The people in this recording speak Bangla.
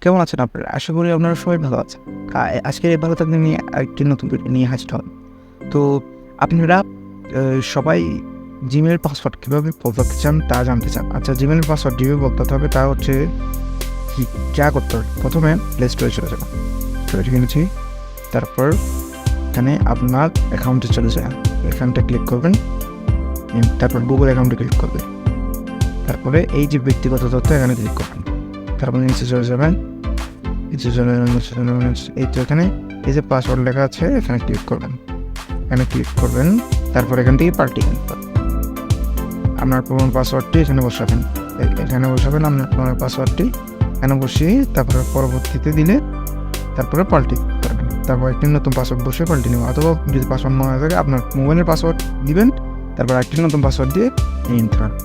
কেমন আছেন আপনারা? আশা করি আপনারা সবাই ভালো আছেন। আজকে ভালো থাকতে নিয়ে আরেকটি নতুন ভিডিও নিয়ে হাজির হলাম। তো আপনারা সবাই জিমেইল পাসওয়ার্ড কীভাবে বদলাতে চান তা জানতে চান। আচ্ছা, জিমেইল পাসওয়ার্ড কীভাবে বদলাতে হবে তা হচ্ছে যা করতে হবে, প্রথমে প্লে স্টোরে চলে যাবেন। স্টোরে কিনেছি, তারপর এখানে আপনার অ্যাকাউন্টে চলে যান, এখানটা ক্লিক করবেন, তারপর গুগল অ্যাকাউন্টে ক্লিক করবেন, তারপরে এই যে ব্যক্তিগত তথ্য এখানে ক্লিক করবেন, তারপরে নিচে চলে যাবেন, এই তো এখানে এই যে পাসওয়ার্ড লেখা আছে এখানে ক্লিক করবেন, তারপর এখান থেকে পাল্টিয়ে আপনার পুরোনো পাসওয়ার্ডটি এখানে বসাবেন, আপনার পুরোনো পাসওয়ার্ডটি এখানে বসিয়ে তারপরে পরবর্তীতে দিলে তারপরে পাল্টি করবেন, তারপর একটি নতুন পাসওয়ার্ড বসে পাল্টে নেবেন। অথবা যদি পাসওয়ার্ড না হয়ে থাকে আপনার মোবাইলের পাসওয়ার্ড দিবেন, তারপর একটি নতুন পাসওয়ার্ড দিয়ে নিতে পারেন।